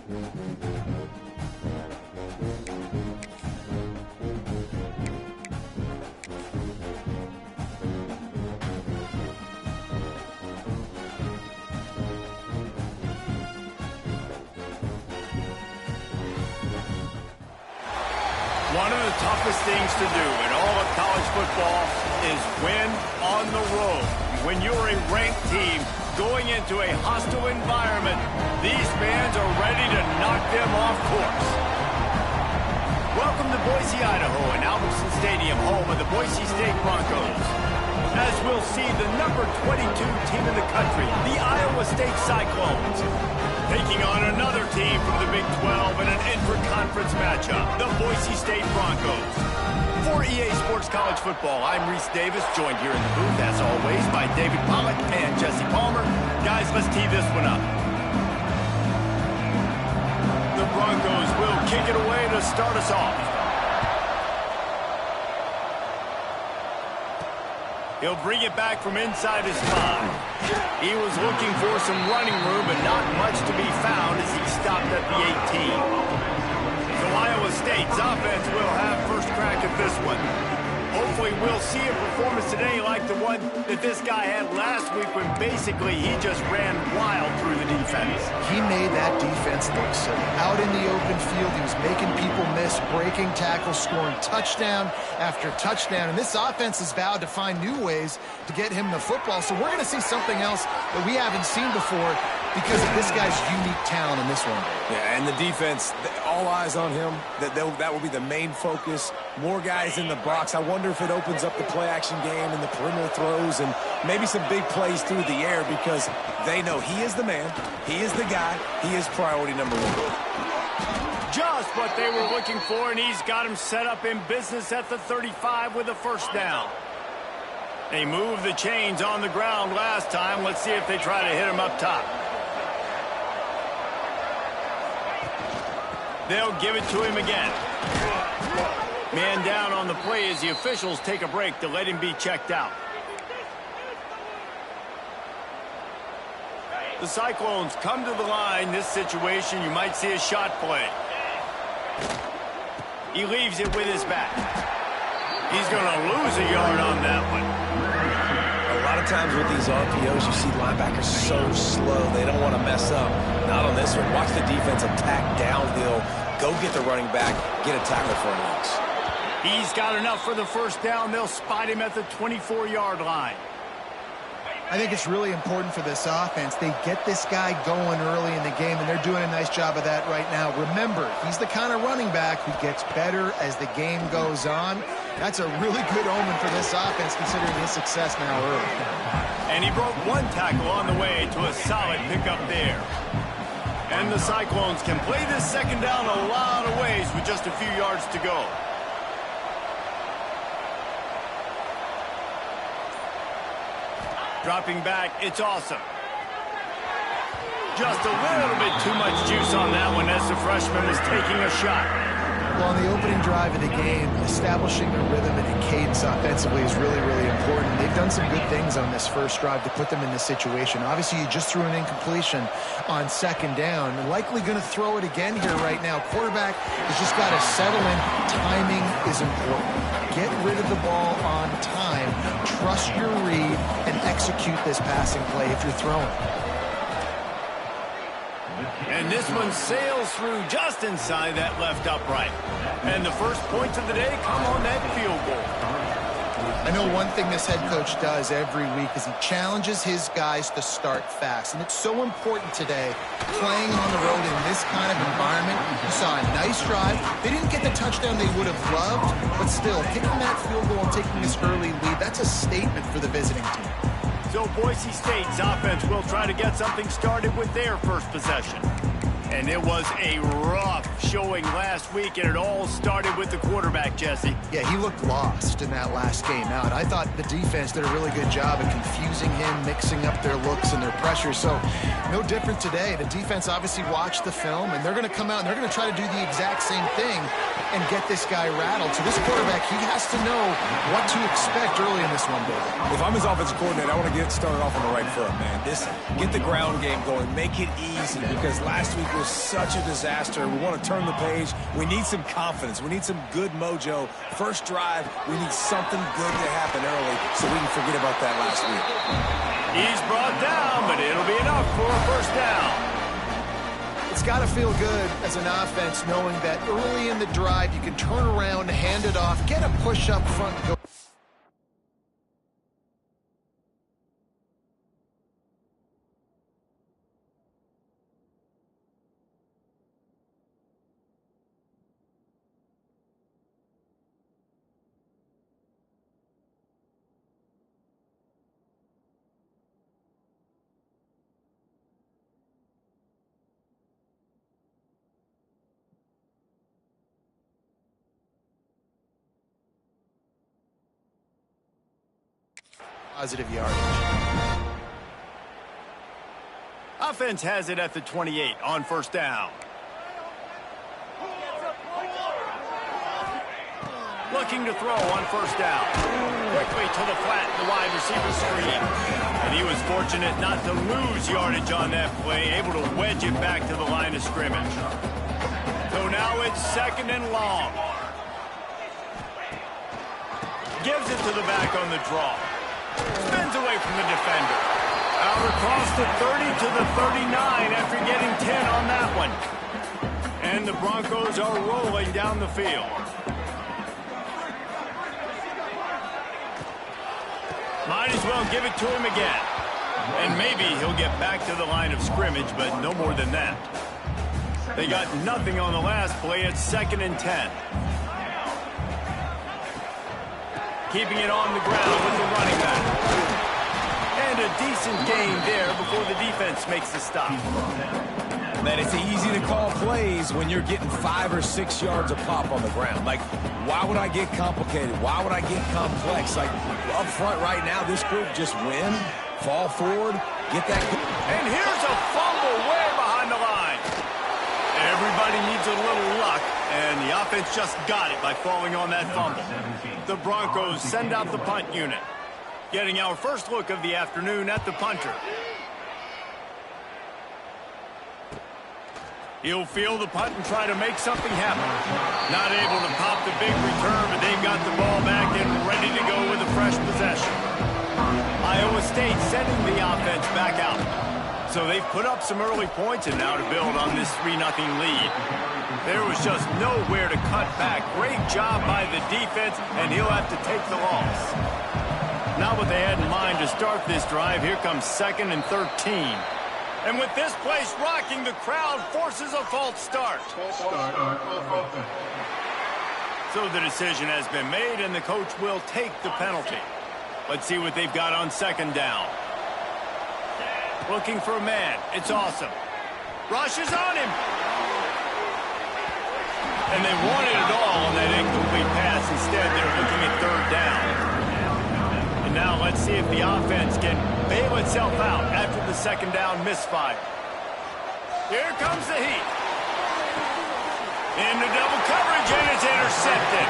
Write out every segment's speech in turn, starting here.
One of the toughest things to do in all of college football is win on the road. When you're a ranked team going into a hostile environment, these fans are ready to knock them off course. Welcome to Boise, Idaho, and Albertson Stadium, home of the Boise State Broncos. As we'll see the number 22 team in the country, the Iowa State Cyclones, taking on another team from the Big 12 in an intra-conference matchup, the Boise State Broncos. For EA Sports College Football, I'm Reese Davis, joined here in the booth, as always, by David Pollack and Jesse Palmer. Guys, let's tee this one up. The Broncos will kick it away to start us off. He'll bring it back from inside his 5. He was looking for some running room, but not much to be found as he stopped at the 18. So Iowa State's offense will have first crack at this one. Hopefully we'll see a performance today like the one that this guy had last week when basically he just ran wild through the defense. He made that defense look silly. Out in the open field, he was making people miss, breaking tackles, scoring touchdown after touchdown. And this offense has vowed to find new ways to get him the football. So we're going to see something else that we haven't seen before because of this guy's unique talent in this one. Yeah, and the defense, all eyes on him. That will be the main focus. More guys in the box. I wonder if it opens up the play-action game and the perimeter throws and maybe some big plays through the air because they know he is the man, he is the guy, he is priority number 1. Just what they were looking for, and he's got him set up in business at the 35 with a first down. They moved the chains on the ground last time. Let's see if they try to hit him up top. They'll give it to him again. Man down on the play as the officials take a break to let him be checked out. The Cyclones come to the line. This situation, you might see a shot play. He leaves it with his back. He's going to lose a yard on that one. A lot of times with these RPOs, you see linebackers so slow. They don't want to mess up. Not on this one. Watch the defense attack downhill. Go get the running back. Get a tackle for a loss. He's got enough for the first down. They'll spot him at the 24-yard line. I think it's really important for this offense. They get this guy going early in the game, and they're doing a nice job of that right now. Remember, he's the kind of running back who gets better as the game goes on. That's a really good omen for this offense, considering his success now early. And he broke one tackle on the way to a solid pickup there. And the Cyclones can play this second down a lot of ways with just a few yards to go. Dropping back, it's awesome. Just a little bit too much juice on that one as the freshman was taking a shot. Well, on the opening drive of the game, establishing a rhythm and a cadence offensively is really, really important. They've done some good things on this first drive to put them in this situation. Obviously, you just threw an incompletion on second down. Likely going to throw it again here right now. Quarterback has just got to settle in. Timing is important. Get rid of the ball on time. Trust your read and execute this passing play if you're throwing. And this one sails through just inside that left upright. And the first points of the day come on that field goal. I know one thing this head coach does every week is he challenges his guys to start fast. And it's so important today, playing on the road in this kind of environment. You saw a nice drive. They didn't get the touchdown they would have loved, but still, kicking that field goal and taking this early lead, that's a statement for the visiting team. So Boise State's offense will try to get something started with their first possession. And it was a rough showing last week, and it all started with the quarterback, Jesse. Yeah, he looked lost in that last game out. I thought the defense did a really good job of confusing him, mixing up their looks and their pressure. So no different today. The defense obviously watched the film, and they're going to come out and they're going to try to do the exact same thing and get this guy rattled. So this quarterback, he has to know what to expect early in this one, David. If I'm his offensive coordinator, I want to get started off on the right foot, man. Get the ground game going. Make it easy, because last week was such a disaster. We want to turn the page. We need some confidence. We need some good mojo. First drive, we need something good to happen early so we can forget about that last week. He's brought down, but it'll be enough for a first down. It's got to feel good as an offense knowing that early in the drive you can turn around, hand it off, get a push up front, go. Positive yardage. Offense has it at the 28 on first down. Looking to throw on first down. Quickly to the flat, the wide receiver screen. And he was fortunate not to lose yardage on that play, able to wedge it back to the line of scrimmage. So now it's second and long. Gives it to the back on the draw. Spins away from the defender. Out across the 30 to the 39 after getting 10 on that one. And the Broncos are rolling down the field. Might as well give it to him again. And maybe he'll get back to the line of scrimmage, but no more than that. They got nothing on the last play. It's second and 10. Keeping it on the ground with the running back. And a decent gain there before the defense makes the stop. Man, it's easy to call plays when you're getting 5 or 6 yards a pop on the ground. Like, why would I get complicated? Why would I get complex? Like, up front right now, this group just win, fall forward, get that. And here's a fumble way behind the line. Everybody needs a little luck, and the offense just got it by falling on that fumble. The Broncos send out the punt unit. Getting our first look of the afternoon at the punter. He'll field the punt and try to make something happen. Not able to pop the big return, but they've got the ball back and ready to go with a fresh possession. Iowa State sending the offense back out. So they've put up some early points and now to build on this 3-0 lead. There was just nowhere to cut back. Great job by the defense, and he'll have to take the loss. Not what they had in mind to start this drive. Here comes second and 13. And with this place rocking, the crowd forces a false start. So the decision has been made, and the coach will take the penalty. Let's see what they've got on second down. Looking for a man. It's awesome. Rushes on him. And they wanted it all on that incomplete pass. Instead, they're looking at third down. And now let's see if the offense can bail itself out after the second down misfire. Here comes the heat. Into double coverage, and it's intercepted.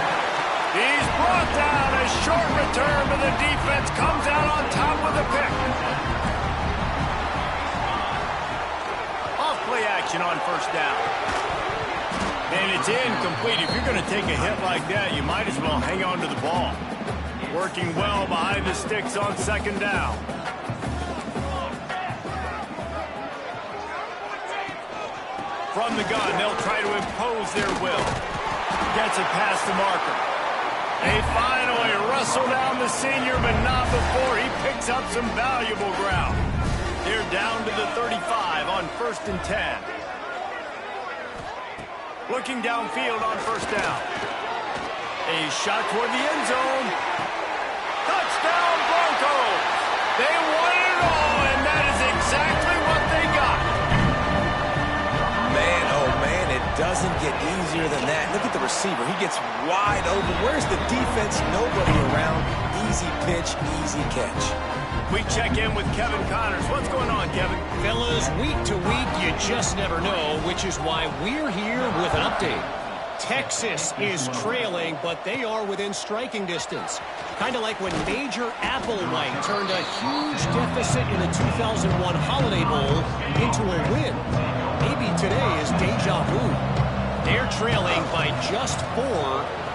He's brought down. A short return, but the defense comes out on top with a pick. Off-play action on first down. And it's incomplete. If you're going to take a hit like that, you might as well hang on to the ball. Working well behind the sticks on second down. From the gun, they'll try to impose their will. Gets it past the marker. They finally wrestle down the senior, but not before he picks up some valuable ground. They're down to the 35 on first and 10. Looking downfield on first down. A shot toward the end zone. Touchdown, Broncos! They won it all, and that is exactly what they got. Man, oh man, it doesn't get easier than that. Look at the receiver. He gets wide open. Where's the defense? Nobody around. Easy pitch, easy catch. We check in with Kevin Connors. What's going on, Kevin? Fellas, week to week, you just never know, which is why we're here with an update. Texas is trailing, but they are within striking distance. Kind of like when Major Applewhite turned a huge deficit in the 2001 Holiday Bowl into a win. maybe today is deja vu. They're trailing by just 4.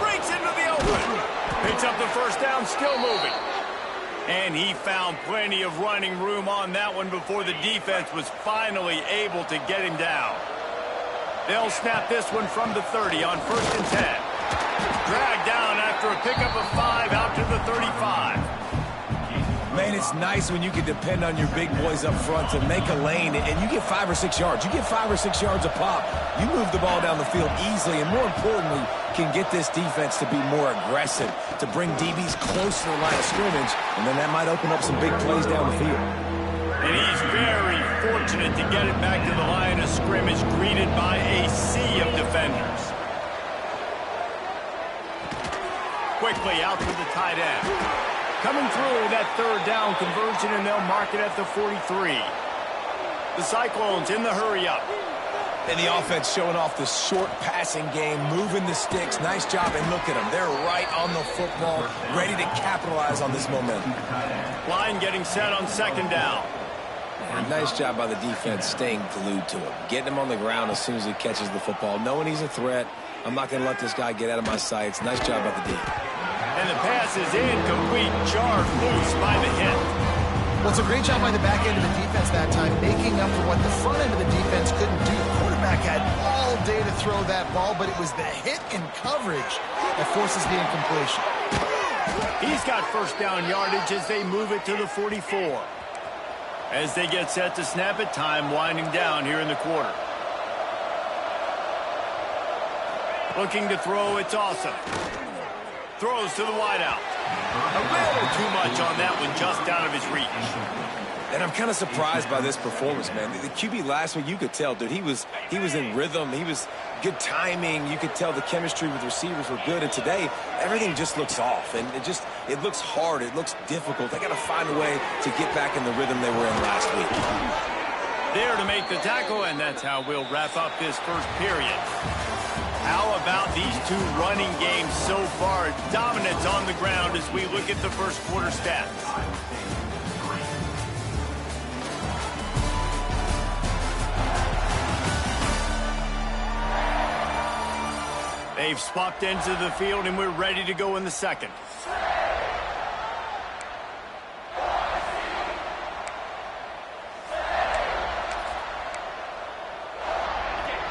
Breaks into the open. Picks up the first down, still moving. And he found plenty of running room on that one before the defense was finally able to get him down. They'll snap this one from the 30 on 1st and 10. Dragged down after a pickup of 5 out to the 35. Man, it's nice when you can depend on your big boys up front to make a lane, and you get 5 or 6 yards. You get 5 or 6 yards a pop. You move the ball down the field easily, and more importantly, can get this defense to be more aggressive, to bring DBs close to the line of scrimmage, and then that might open up some big plays down the field. And he's very fortunate to get it back to the line of scrimmage, greeted by a sea of defenders. Quickly out to the tight end. Coming through that 3rd down conversion, and they'll mark it at the 43. The Cyclones in the hurry-up. And the offense showing off the short passing game, moving the sticks. Nice job, and look at them. They're right on the football, ready to capitalize on this momentum. Line getting set on 2nd down. And nice job by the defense staying glued to him, getting him on the ground as soon as he catches the football, knowing he's a threat. I'm not going to let this guy get out of my sights. Nice job by the D. And the pass is incomplete, jarred loose by the hit. Well, it's a great job by the back end of the defense that time, making up for what the front end of the defense couldn't do. The quarterback had all day to throw that ball, but it was the hit and coverage that forces the incompletion. He's got 1st down yardage as they move it to the 44. As they get set to snap it, time winding down here in the quarter. Looking to throw, it's awesome. Throws to the wideout. A little too much on that one, just out of his reach. And I'm kind of surprised by this performance, man. The QB last week, you could tell, dude, he was in rhythm. He was good timing. You could tell the chemistry with receivers were good. And today, everything just looks off. And it looks hard. It looks difficult. They got to find a way to get back in the rhythm they were in last week. There to make the tackle, and that's how we'll wrap up this first period. How about these two running games so far? Dominance on the ground as we look at the first quarter stats. They've swapped ends of the field, and we're ready to go in the second.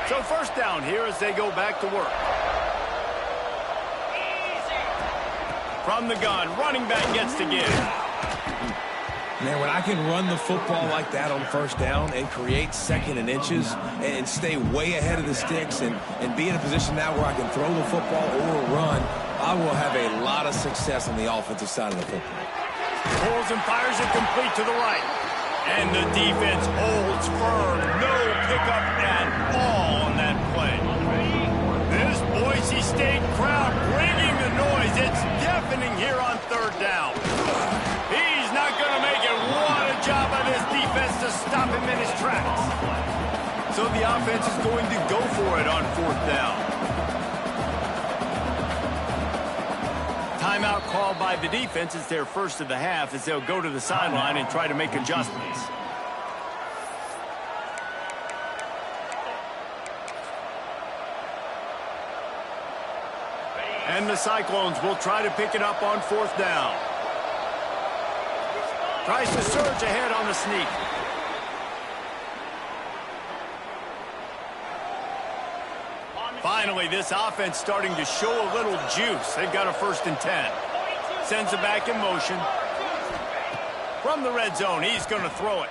So 1st down here as they go back to work. From the gun, running back gets to give. Man, when I can run the football like that on 1st down and create 2nd and inches and stay way ahead of the sticks and be in a position now where I can throw the football or run, I will have a lot of success on the offensive side of the football. Pulls and fires it complete to the right. And the defense holds firm. No pickup at all on that play. This Boise State crowd bringing the noise. It's deafening here on 3rd down. He's not going to make it. What a job by this defense to stop him in his tracks. So the offense is going to go for it on 4th down. Timeout called by the defense. It's their first of the half as they'll go to the sideline and try to make adjustments. And the Cyclones will try to pick it up on 4th down. Tries to surge ahead on the sneak. Finally, this offense starting to show a little juice. They've got a 1st and 10. Sends it back in motion. From the red zone, he's going to throw it.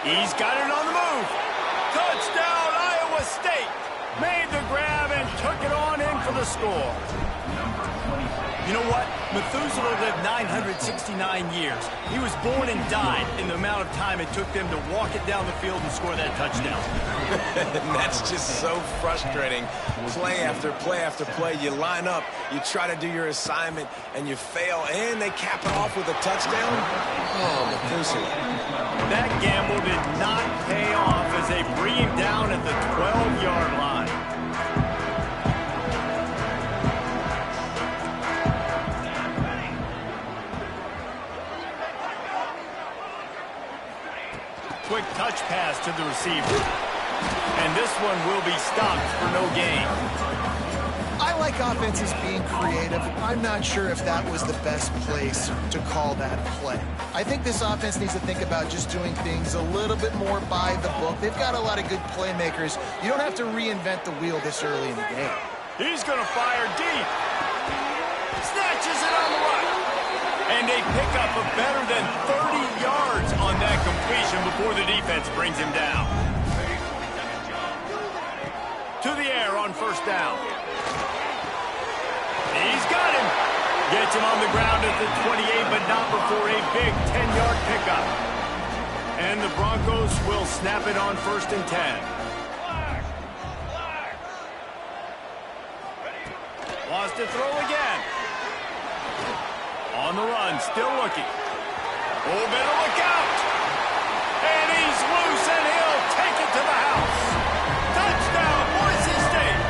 He's got it on the move. Touchdown, Iowa State. Made the grab and took it on in for the score. You know what? Methuselah lived 969 years. He was born and died in the amount of time it took them to walk it down the field and score that touchdown. And that's just so frustrating. Play after play after play. You line up, you try to do your assignment, and you fail, and they cap it off with a touchdown. Oh, Methuselah. That gamble did not pay off as they bring him down at the 12-yard line. Quick touch pass to to the receiver. And this one will be stopped for no gain. I like offenses being creative. I'm not sure if that was the best place to call that play. I think this offense needs to think about just doing things a little bit more by the book. They've got a lot of good playmakers. You don't have to reinvent the wheel this early in the game. He's going to fire deep. Snatches it on the run. And a pickup of better than 30 yards on that completion before the defense brings him down. To the air on first down. He's got him. Gets him on the ground at the 28, but not before a big 10-yard pickup. And the Broncos will snap it on 1st and 10. Wants to throw again. On the run, still looking. Oh, better look out. And he's loose, and he'll take it to the house. Touchdown, Boise State.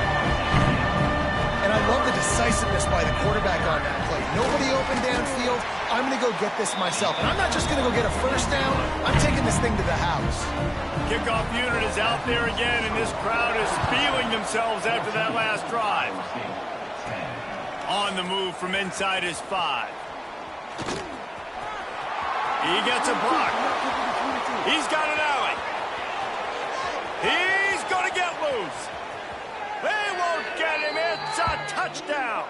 And I love the decisiveness by the quarterback on that play. Nobody open downfield. I'm going to go get this myself. And I'm not just going to go get a first down. I'm taking this thing to the house. Kickoff unit is out there again, and this crowd is feeling themselves after that last drive. On the move from inside his 5. He gets a block. He's got an alley. He's going to get loose. They won't get him. It's a touchdown.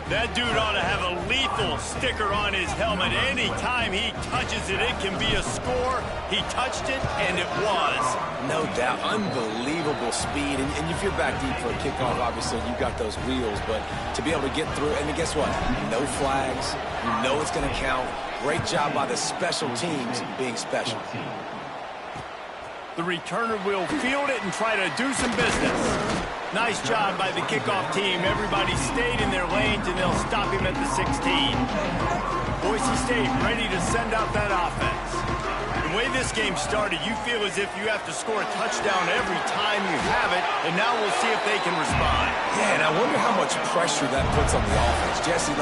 That dude ought to have a lethal sticker on his helmet. Anytime he touches it, it can be a score. He touched it, and it was. No doubt. Unbelievable speed. And if you're back deep for a kickoff, obviously, you've got those wheels. But to be able to get through, and guess what? No flags. You know it's going to count. Great job by the special teams being special. The returner will field it and try to do some business. Nice job by the kickoff team. Everybody stayed in their lanes, and they'll stop him at the 16. Boise State ready to send out that offense. The way this game started, you feel as if you have to score a touchdown every time you have it, and now we'll see if they can respond. Yeah, and I wonder how much pressure that puts on the offense. Jesse,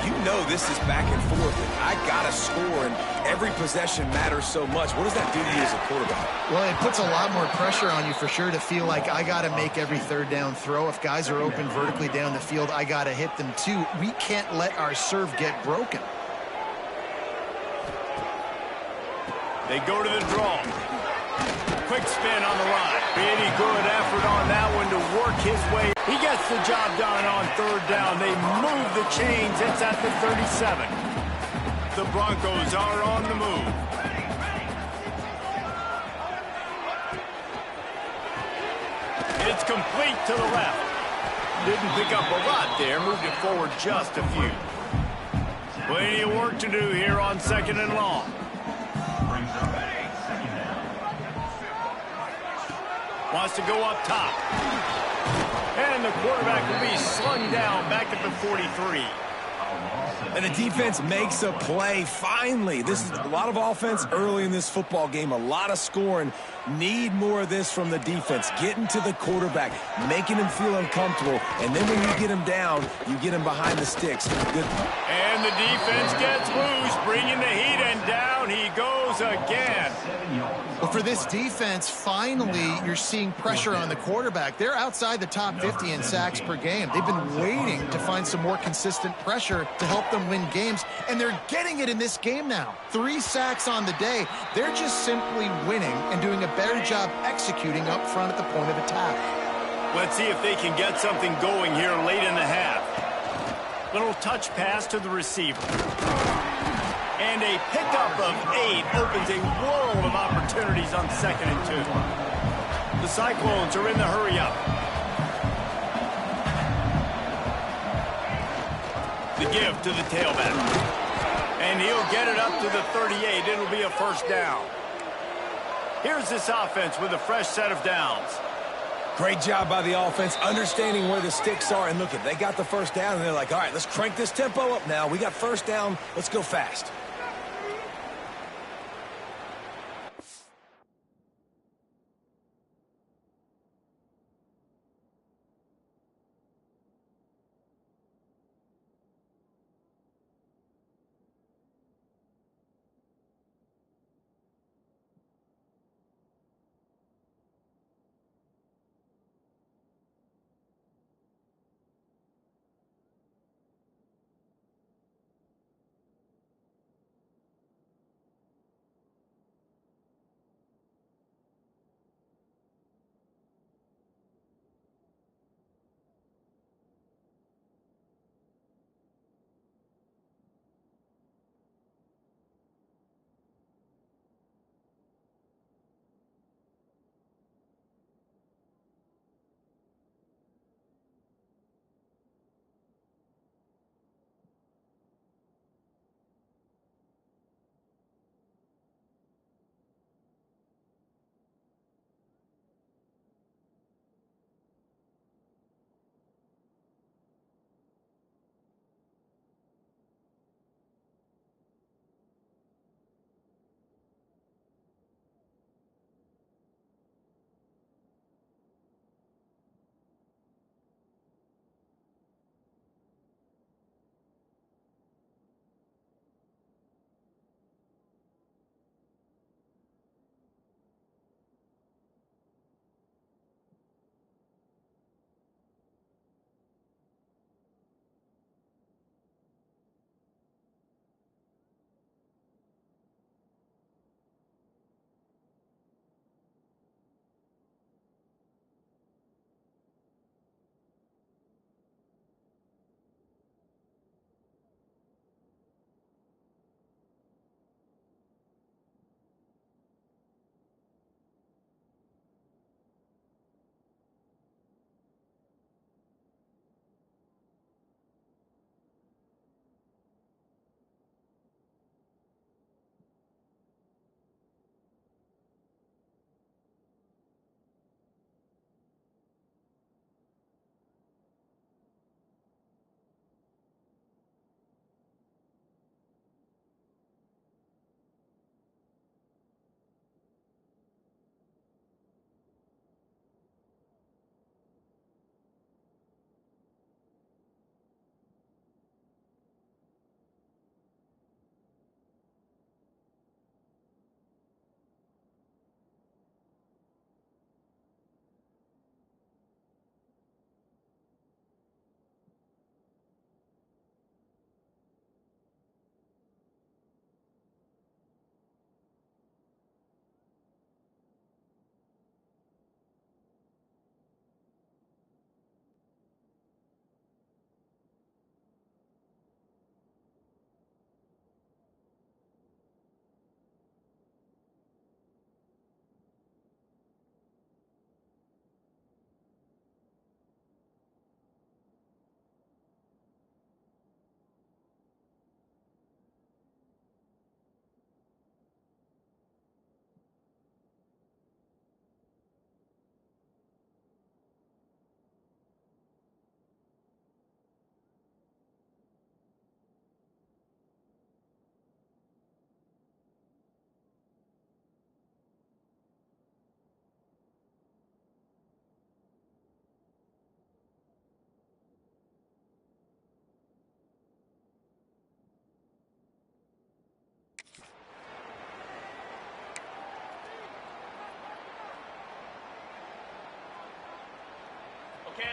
you know this is back and forth, and I got to score, and every possession matters so much. What does that do to you as a quarterback? Well, it puts a lot more pressure on you for sure to feel like I got to make every third down throw. If guys are open vertically down the field, I got to hit them too. We can't let our serve get broken. They go to the draw. Quick spin on the line. Pretty good effort on that one to work his way. He gets the job done on third down. They move the chains. It's at the 37. The Broncos are on the move. It's complete to the left. Didn't pick up a lot there. Moved it forward just a few. Plenty of work to do here on 2nd and long. Wants to go up top. And the quarterback will be slung down back at the 43. And the defense makes a play, finally. This is a lot of offense early in this football game, a lot of scoring. Need more of this from the defense. Getting to the quarterback, making him feel uncomfortable, and then when you get him down, you get him behind the sticks. Good. And the defense gets loose, bringing the heat, and down he goes again. Well, for this defense, finally, you're seeing pressure on the quarterback. They're outside the top 50 in sacks per game. They've been waiting to find some more consistent pressure to help them win games, and they're getting it in this game now. 3 sacks on the day. They're just simply winning and doing a better job executing up front at the point of attack. Let's see if they can get something going here late in the half. Little touch pass to the receiver. And a pickup of 8 opens a world of opportunities on 2nd and 2. The Cyclones are in the hurry-up. The give to the tailback. And he'll get it up to the 38. It'll be a first down. Here's this offense with a fresh set of downs. Great job by the offense, understanding where the sticks are. And look, they got the first down, and they're like, all right, let's crank this tempo up now. We got first down. Let's go fast.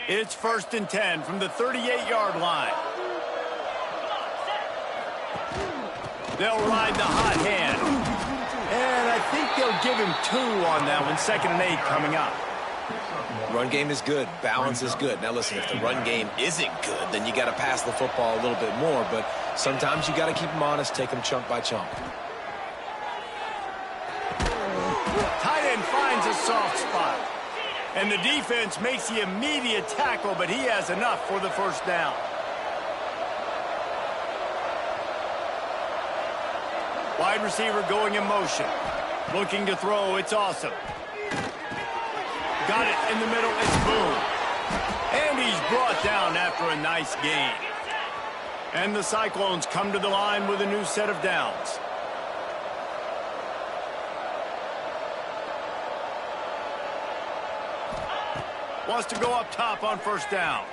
It's 1st and 10 from the 38-yard line. They'll ride the hot hand. And I think they'll give him 2 on that one. 2nd and 8 coming up. Run game is good. Balance is good. Now, listen, if the run game isn't good, then you got to pass the football a little bit more. But sometimes you got to keep them honest, take them chunk by chunk. Tight end finds a soft spot. And the defense makes the immediate tackle, but he has enough for the 1st down. Wide receiver going in motion. Looking to throw. It's awesome. Got it in the middle. It's Boone. And he's brought down after a nice gain. And the Cyclones come to the line with a new set of downs. Wants to go up top on 1st down.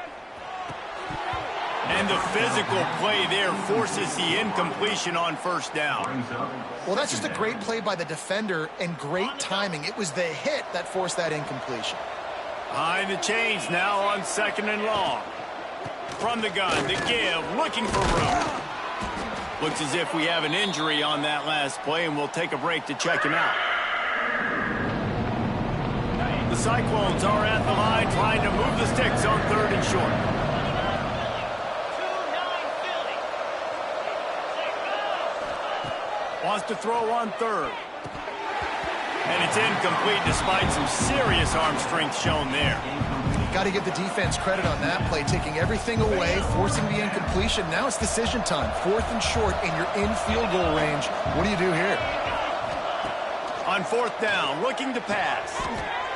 And the physical play there forces the incompletion on 1st down. Well, that's just a great play by the defender and great timing. It was the hit that forced that incompletion. Behind the chains now on 2nd and long. From the gun, the give, looking for room. Looks as if we have an injury on that last play, and we'll take a break to check him out. The Cyclones are at the line trying to move the sticks on 3rd and short. Wants to throw on 3rd. And it's incomplete despite some serious arm strength shown there. Got to give the defense credit on that play, taking everything away, forcing the incompletion. Now it's decision time. 4th and short, and you're in field goal range. What do you do here? On 4th down, looking to pass.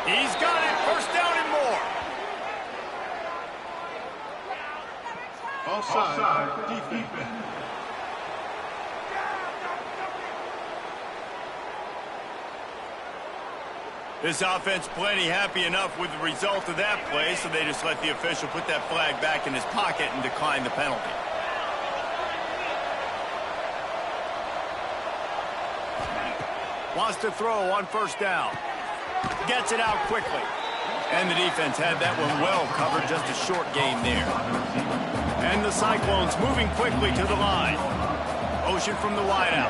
He's got it. 1st down and more. Offside. Defense. This offense plenty happy enough with the result of that play, so they just let the official put that flag back in his pocket and decline the penalty. Wants to throw on 1st down. Gets it out quickly. And the defense had that one well covered, just a short gain there. And the Cyclones moving quickly to the line. Motion from the wideout.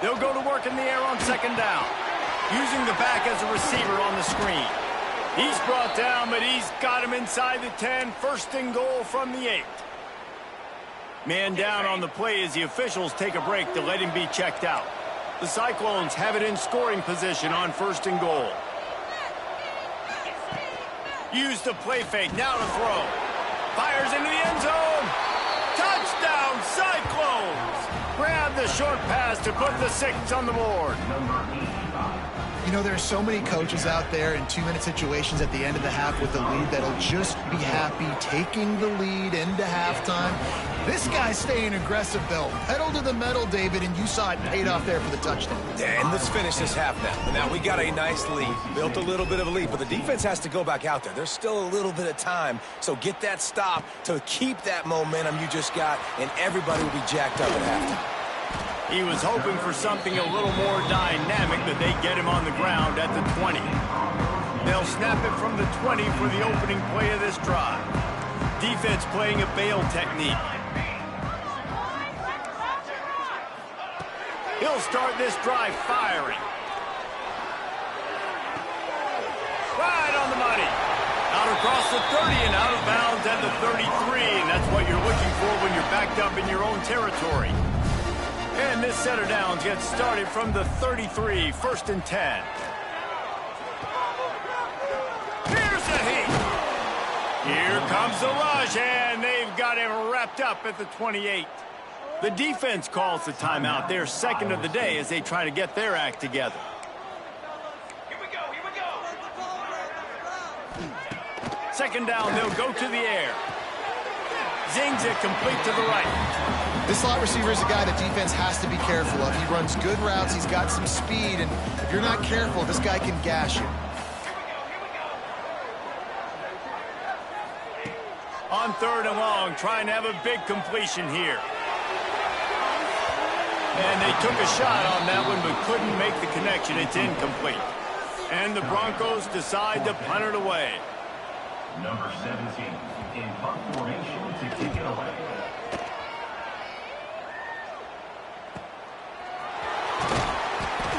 They'll go to work in the air on 2nd down. Using the back as a receiver on the screen. He's brought down, but he's got him inside the 10. 1st and goal from the 8. Man down on the play as the officials take a break to let him be checked out. The Cyclones have it in scoring position on 1st and goal. Use the play fake, now to throw. Fires into the end zone. Touchdown, Cyclones! Grab the short pass to put the 6 on the board. You know, there are so many coaches out there in 2-minute situations at the end of the half with the lead that'll just be happy taking the lead into halftime. This guy's staying aggressive, though. Pedal to the metal, David, and you saw it paid off there for the touchdown. And let's finish this half now. Now, we got a nice lead. Built a little bit of a lead, but the defense has to go back out there. There's still a little bit of time, so get that stop to keep that momentum you just got, and everybody will be jacked up at halftime. He was hoping for something a little more dynamic, but they get him on the ground at the 20. They'll snap it from the 20 for the opening play of this drive. Defense playing a bail technique. He'll start this drive firing. Right on the money. Out across the 30 and out of bounds at the 33. And that's what you're looking for when you're backed up in your own territory. And this set of downs gets started from the 33, 1st and 10. Here's the heat. Here comes the rush, and they've got him wrapped up at the 28. The defense calls the timeout, their 2nd of the day, as they try to get their act together. Here we go. 2nd down, they'll go to the air. Zings it complete to the right. This slot receiver is a guy the defense has to be careful of. He runs good routes. He's got some speed, and if you're not careful, this guy can gash you. On 3rd and long, trying to have a big completion here. And they took a shot on that one, but couldn't make the connection. It's incomplete. And the Broncos decide to punt it away. Number 17 in punt formation to kick it away.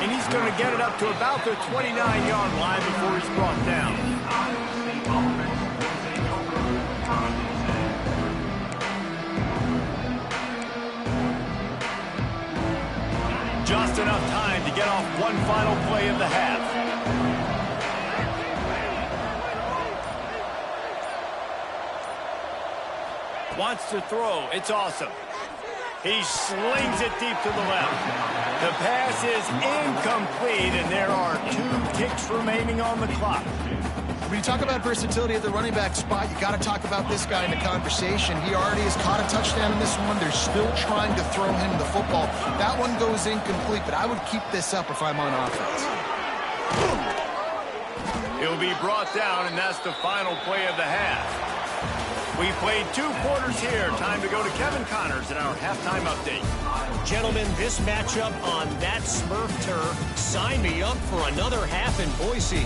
And he's going to get it up to about the 29-yard line before he's brought down. Just enough time to get off one final play of the half. Wants to throw. It's awesome. He slings it deep to the left. The pass is incomplete, and there are 2 ticks remaining on the clock. When you talk about versatility at the running back spot, you got to talk about this guy in the conversation. He already has caught a touchdown in this one. They're still trying to throw him the football. That one goes incomplete, but I would keep this up if I'm on offense. He'll be brought down, and that's the final play of the half. We played 2 quarters here. Time to go to Kevin Connors in our halftime update. Gentlemen, this matchup on that Smurf turf, sign me up for another half in Boise.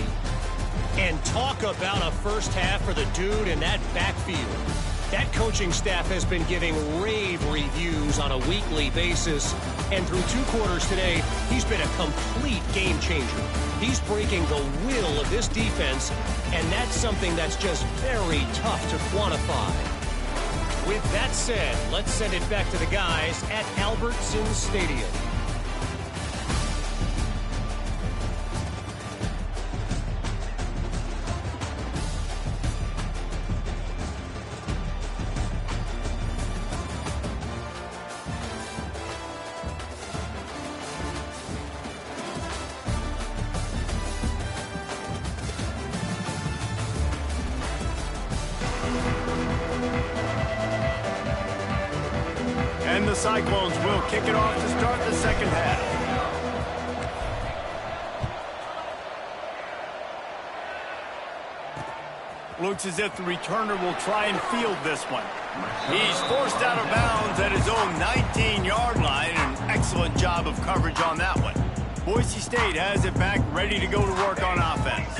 And talk about a first half for the dude in that backfield. That coaching staff has been giving rave reviews on a weekly basis. And through 2 quarters today, he's been a complete game changer. He's breaking the will of this defense, and that's something that's just very tough to quantify. With that said, let's send it back to the guys at Albertson Stadium. And the Cyclones will kick it off to start the second half. Looks as if the returner will try and field this one. He's forced out of bounds at his own 19-yard line. An excellent job of coverage on that one. Boise State has it back, ready to go to work on offense.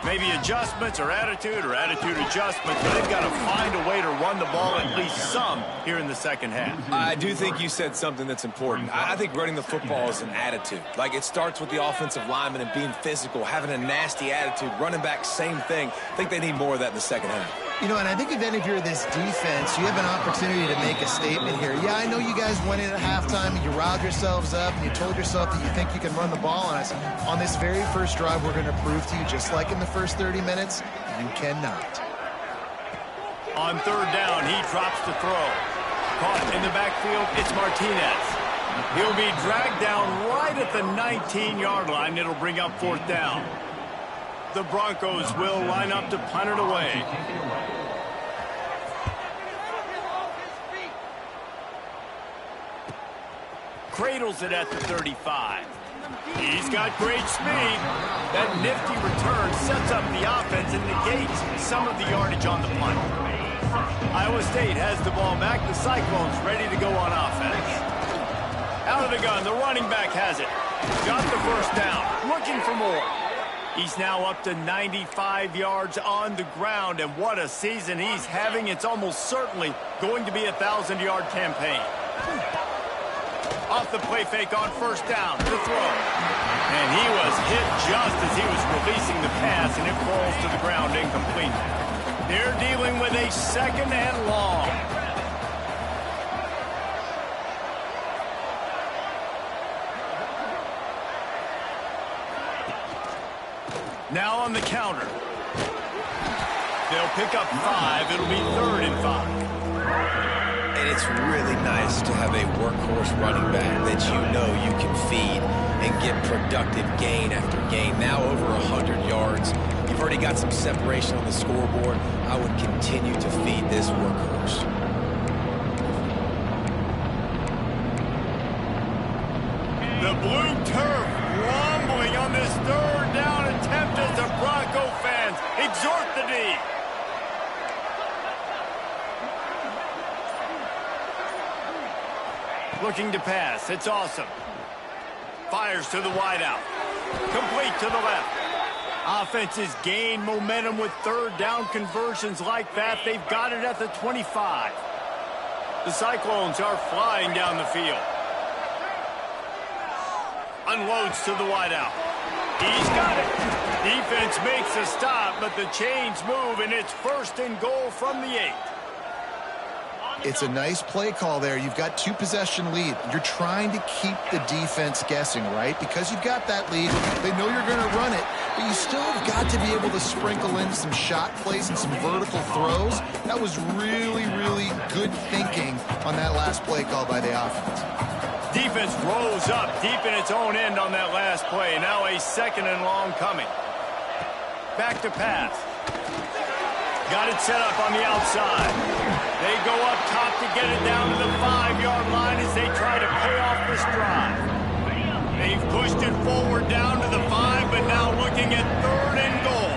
Maybe adjustments or attitude adjustments, but they've got to find a way to run the ball at least some here in the second half. I do think you said something that's important. I think running the football is an attitude. Like, it starts with the offensive lineman and being physical, having a nasty attitude. Running back, same thing. I think they need more of that in the second half. You know, and I think if any of you are this defense, you have an opportunity to make a statement here. Yeah, I know you guys went in at halftime and you riled yourselves up and you told yourself that you think you can run the ball on us. On this very first drive, we're going to prove to you, just like in the first 30 minutes, you cannot. On third down, he drops to throw. Caught in the backfield, it's Martinez. He'll be dragged down right at the 19-yard line. It'll bring up fourth down. The Broncos will line up to punt it away. Cradles it at the 35. He's got great speed. That nifty return sets up the offense and negates some of the yardage on the punt. Iowa State has the ball back. The Cyclones ready to go on offense. Out of the gun, the running back has it. Got the first down. Looking for more. He's now up to 95 yards on the ground, and what a season he's having. It's almost certainly going to be a 1,000-yard campaign. Off the play fake on first down to throw. And he was hit just as he was releasing the pass, and it falls to the ground incomplete. They're dealing with a second and long. Now on the counter. They'll pick up 5. It'll be 3rd and 5. And it's really nice to have a workhorse running back that you know you can feed and get productive gain after gain. Now over 100 yards. You've already got some separation on the scoreboard. I would continue to feed this workhorse. The blue turf rumbling on this 3rd down attempt as the Bronco fans exhort the D. Looking to pass. It's awesome. Fires to the wideout. Complete to the left. Offenses gain momentum with third down conversions like that. They've got it at the 25. The Cyclones are flying down the field. Unloads to the wideout. He's got it. Defense makes a stop, but the chains move, and it's 1st and goal from the 8. It's a nice play call there. You've got 2-possession lead. You're trying to keep the defense guessing, right? Because you've got that lead, they know you're going to run it, but you still have got to be able to sprinkle in some shot plays and some vertical throws. That was really, really good thinking on that last play call by the offense. Defense rolls up deep in its own end on that last play. Now a 2nd and long coming. Back to pass. Got it set up on the outside. They go up top to get it down to the 5-yard line as they try to pay off this drive. They've pushed it forward down to the 5, but now looking at 3rd and goal.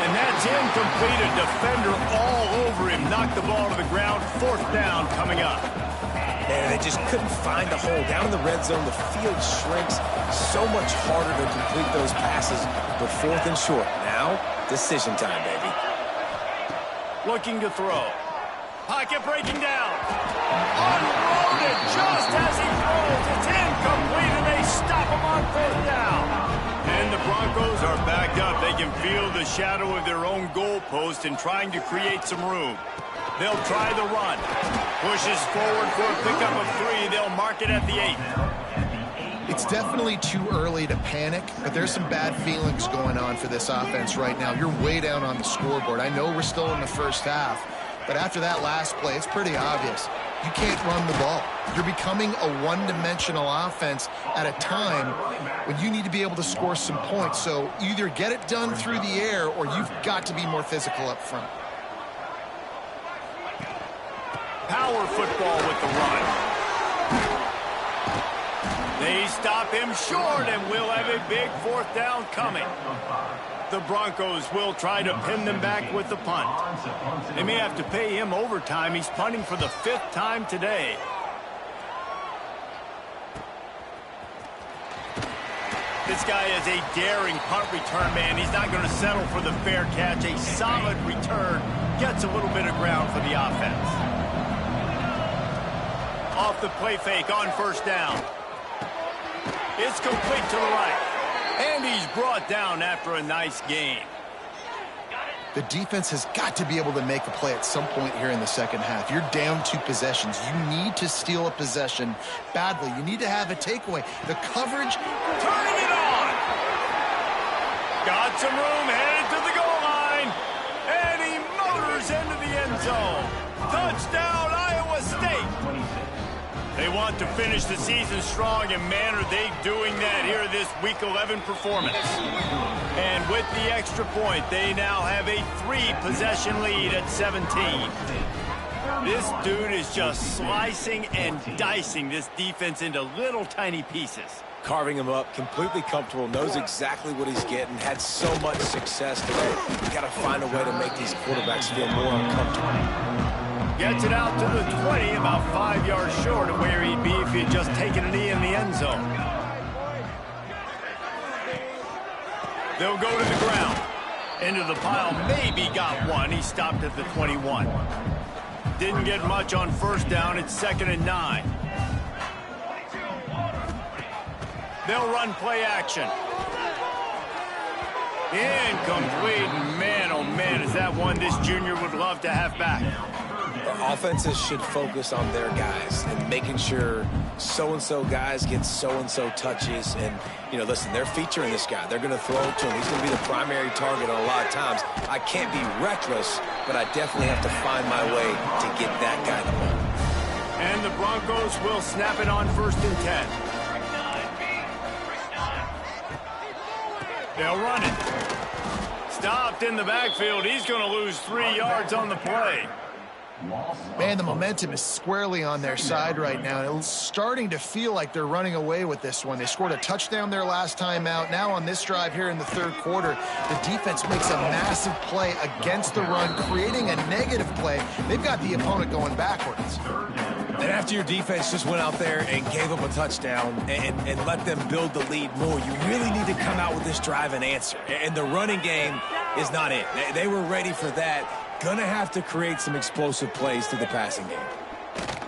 And that's incomplete. A defender all over him. Knocked the ball to the ground. 4th down coming up. Man, they just couldn't find a hole. Down in the red zone, the field shrinks. So much harder to complete those passes. But 4th and short. Now, decision time, baby. Looking to throw. Pocket breaking down. Unloaded just as he throws. It's incomplete, and they stop him on 4th down. And the Broncos are backed up. They can feel the shadow of their own goalpost and trying to create some room. They'll try the run. Pushes forward for a pickup of 3. They'll mark it at the 8. It's definitely too early to panic, but there's some bad feelings going on for this offense right now. You're way down on the scoreboard. I know we're still in the first half, but after that last play, it's pretty obvious. You can't run the ball. You're becoming a one-dimensional offense at a time when you need to be able to score some points. So either get it done through the air or you've got to be more physical up front. Power football with the run. They stop him short, and we'll have a big 4th down coming. The Broncos will try to pin them back with the punt. They may have to pay him overtime. He's punting for the 5th time today. This guy is a daring punt return man. He's not going to settle for the fair catch. A solid return gets a little bit of ground for the offense. Off the play fake on 1st down. It's complete to the right. And he's brought down after a nice gain. The defense has got to be able to make a play at some point here in the second half. You're down 2 possessions. You need to steal a possession badly. You need to have a takeaway. The coverage, turning it on. Got some room, headed to the goal line. And he motors into the end zone. Touchdown, Iowa State. They want to finish the season strong, and man, are they doing that here this Week 11 performance. And with the extra point, they now have a 3-possession lead at 17. This dude is just slicing and dicing this defense into little tiny pieces. Carving him up, completely comfortable, knows exactly what he's getting, had so much success today. You got to find a way to make these quarterbacks feel more uncomfortable. Gets it out to the 20, about 5 yards short of where he'd be if he had just taken a knee in the end zone. They'll go to the ground. Into the pile, maybe got one. He stopped at the 21. Didn't get much on 1st down. It's 2nd and 9. They'll run play action. Incomplete. Man, oh man, is that one this junior would love to have back. Offenses should focus on their guys and making sure so-and-so guys get so-and-so touches. And, you know, listen, they're featuring this guy. They're going to throw it to him. He's going to be the primary target on a lot of times. I can't be reckless, but I definitely have to find my way to get that guy the ball. And the Broncos will snap it on 1st and 10. They'll run it. Stopped in the backfield. He's going to lose 3 yards on the play. Man, the momentum is squarely on their side right now. It's starting to feel like they're running away with this one. They scored a touchdown their last time out. Now on this drive here in the 3rd quarter, the defense makes a massive play against the run, creating a negative play. They've got the opponent going backwards. And after your defense just went out there and gave up a touchdown and let them build the lead more, you really need to come out with this drive and answer. And the running game is not it. They were ready for that. Gonna have to create some explosive plays to the passing game.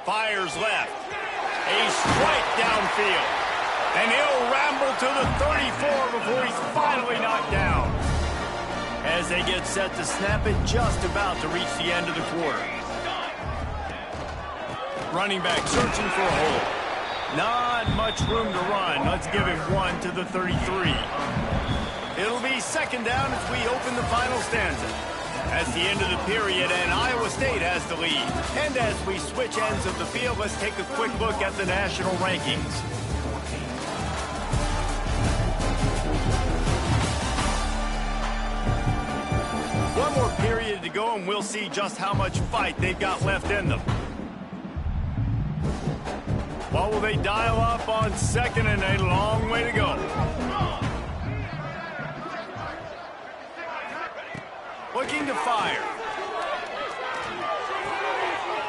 Fires left. A strike downfield. And he'll ramble to the 34 before he's finally knocked down. As they get set to snap it, just about to reach the end of the quarter. Running back searching for a hole. Not much room to run. Let's give him one to the 33. It'll be second down as we open the final stanza. That's the end of the period, and Iowa State has the lead. And as we switch ends of the field, let's take a quick look at the national rankings. One more period to go, and we'll see just how much fight they've got left in them. What will they dial up on second, and a long way to go? Looking to fire.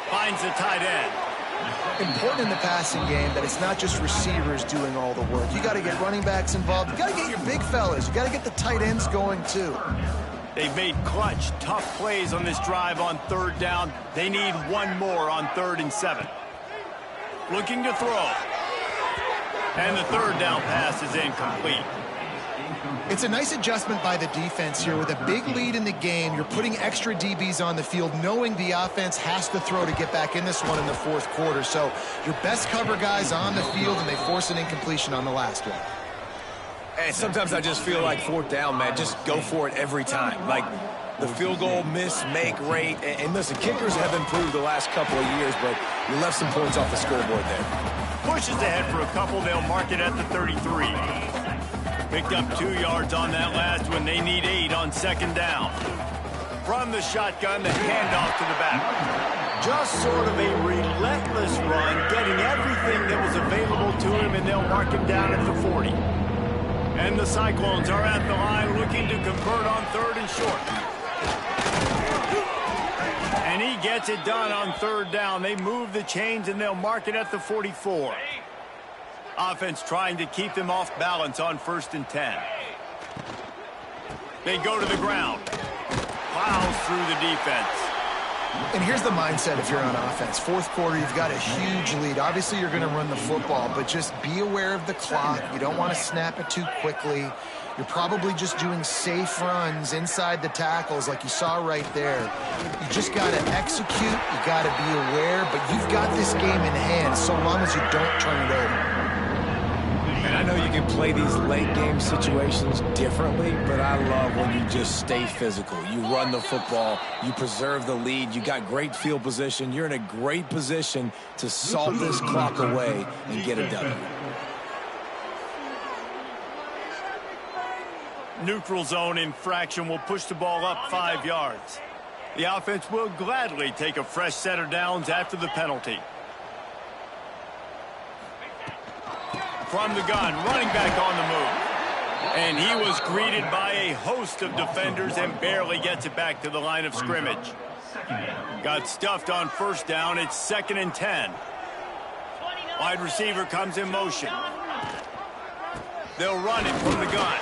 Finds the tight end. Important in the passing game that it's not just receivers doing all the work. You got to get running backs involved. You got to get your big fellas. You got to get the tight ends going too. They've made clutch, tough plays on this drive on third down. They need one more on 3rd and 7. Looking to throw. And the third down pass is incomplete. It's a nice adjustment by the defense here. With a big lead in the game, you're putting extra DBs on the field, knowing the offense has to throw to get back in this one in the 4th quarter. So your best cover guys on the field, and they force an incompletion on the last one. And sometimes I just feel like 4th down, man, just go for it every time. Like the field goal miss-make rate. And listen, kickers have improved the last couple of years, but you left some points off the scoreboard there. Pushes ahead for a couple. They'll mark it at the 33. Picked up 2 yards on that last one. They need 8 on second down. From the shotgun, the handoff to the back. Just sort of a relentless run, getting everything that was available to him, and they'll mark him down at the 40. And the Cyclones are at the line looking to convert on 3rd and short. And he gets it done on 3rd down. They move the chains, and they'll mark it at the 44. Offense trying to keep them off balance on 1st and 10. They go to the ground. Plows through the defense. And here's the mindset if you're on offense. 4th quarter, you've got a huge lead. Obviously, you're going to run the football, but just be aware of the clock. You don't want to snap it too quickly. You're probably just doing safe runs inside the tackles like you saw right there. You just got to execute. You got to be aware, but you've got this game in hand so long as you don't turn it over. And I know you can play these late game situations differently, but I love when you just stay physical. You run the football, you preserve the lead, you got great field position, you're in a great position to salt this clock away and get a W. Neutral zone infraction will push the ball up 5 yards. The offense will gladly take a fresh set of downs after the penalty. From the gun, running back on the move. And he was greeted by a host of defenders and barely gets it back to the line of scrimmage. Got stuffed on 1st down. It's 2nd and 10. Wide receiver comes in motion. They'll run it from the gun.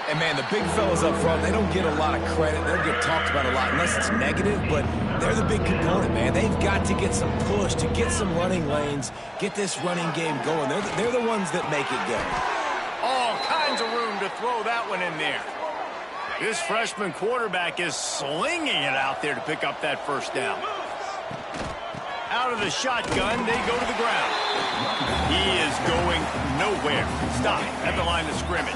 And, man, the big fellas up front, they don't get a lot of credit. They don't get talked about a lot unless it's negative, but they're the big component, man. They've got to get some push, to get some running lanes, get this running game going. They're the ones that make it go. All kinds of room to throw that one in there. This freshman quarterback is slinging it out there to pick up that 1st down. Out of the shotgun, they go to the ground. He is going nowhere. Stop at the line of scrimmage.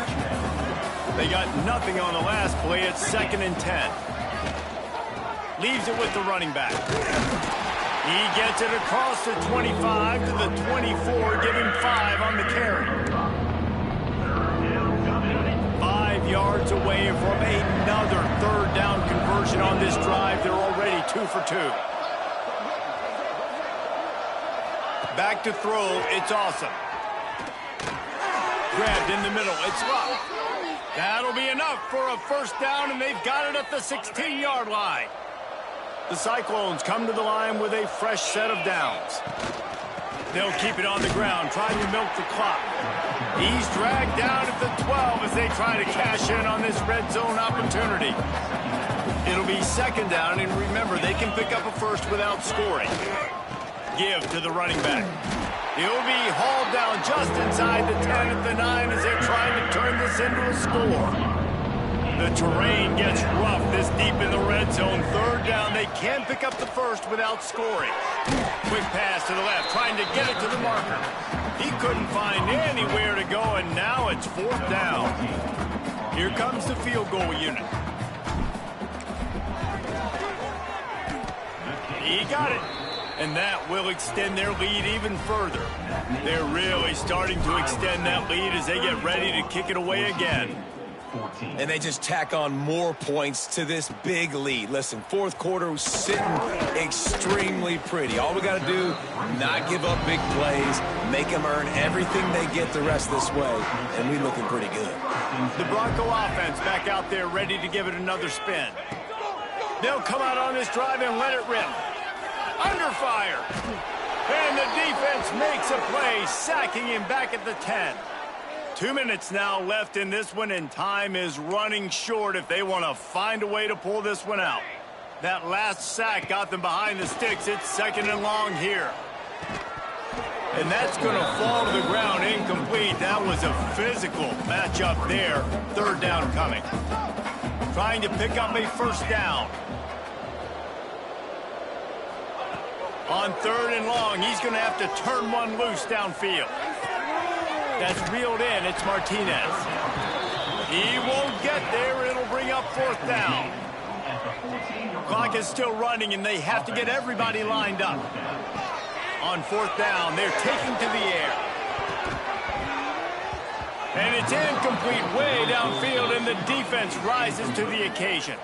They got nothing on the last play. It's 2nd and 10. Leaves it with the running back. He gets it across the 25 to the 24, giving 5 on the carry. 5 yards away from another 3rd down conversion on this drive. They're already 2 for 2. Back to throw. It's awesome. Grabbed in the middle. It's Luck. That'll be enough for a 1st down, and they've got it at the 16-yard line. The Cyclones come to the line with a fresh set of downs. They'll keep it on the ground, trying to milk the clock. He's dragged down at the 12 as they try to cash in on this red zone opportunity. It'll be second down, and remember, they can pick up a first without scoring. Give to the running back. He'll be hauled down just inside the 10 at the 9 as they're trying to turn this into a score. The terrain gets rough this deep in the red zone. Third down, they can pick up the first without scoring. Quick pass to the left, trying to get it to the marker. He couldn't find anywhere to go, and now it's fourth down. Here comes the field goal unit. He got it. And that will extend their lead even further. They're really starting to extend that lead as they get ready to kick it away again. And they just tack on more points to this big lead. Listen, fourth quarter was sitting extremely pretty. All we got to do, not give up big plays, make them earn everything they get the rest of this way, and we're looking pretty good. The Bronco offense back out there ready to give it another spin. They'll come out on this drive and let it rip. Under fire. And the defense makes a play, sacking him back at the 10. 2 minutes now left in this one, and time is running short if they want to find a way to pull this one out. That last sack got them behind the sticks. It's second and long here. And that's going to fall to the ground incomplete. That was a physical matchup there. Third down coming. Trying to pick up a first down. On third and long, he's going to have to turn one loose downfield. That's reeled in. It's Martinez. He won't get there. It'll bring up fourth down. Clock is still running, and they have to get everybody lined up. On fourth down, they're taking to the air. And it's incomplete way downfield, and the defense rises to the occasion.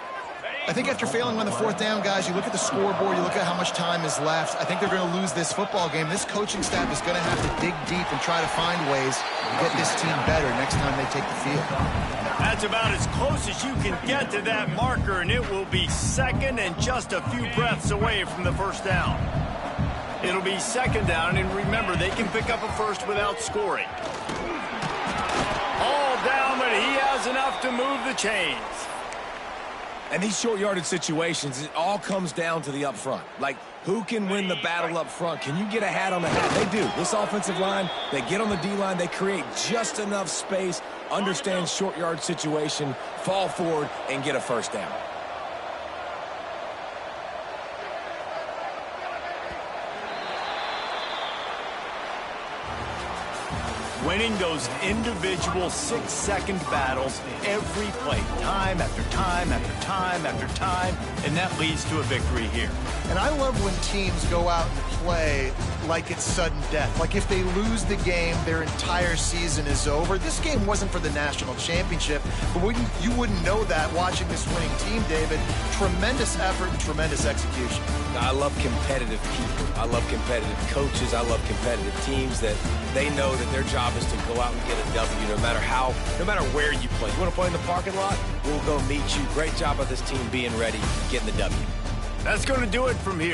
I think after failing on the fourth down, guys, you look at the scoreboard, you look at how much time is left. I think they're going to lose this football game. This coaching staff is going to have to dig deep and try to find ways to get this team better next time they take the field. That's about as close as you can get to that marker, and it will be second and just a few breaths away from the first down. It'll be second down, and remember, they can pick up a first without scoring. All down, but he has enough to move the chains. And these short yardage situations, it all comes down to the up front. Like, who can win the battle up front? Can you get a hat on the hat? They do. This offensive line, they get on the D-line, they create just enough space, understand short yard situation, fall forward, and get a first down. Winning those individual 6-second battles every play, time after time after time after time, and that leads to a victory here. And I love when teams go out and play like it's sudden death. Like if they lose the game, their entire season is over. This game wasn't for the national championship, but you wouldn't know that watching this winning team, David. Tremendous effort and tremendous execution. I love competitive people. I love competitive coaches. I love competitive teams that they know that their job is to go out and get a W no matter where you play. You want to play in the parking lot? We'll go meet you. Great job by this team being ready, getting the W. That's going to do it from here.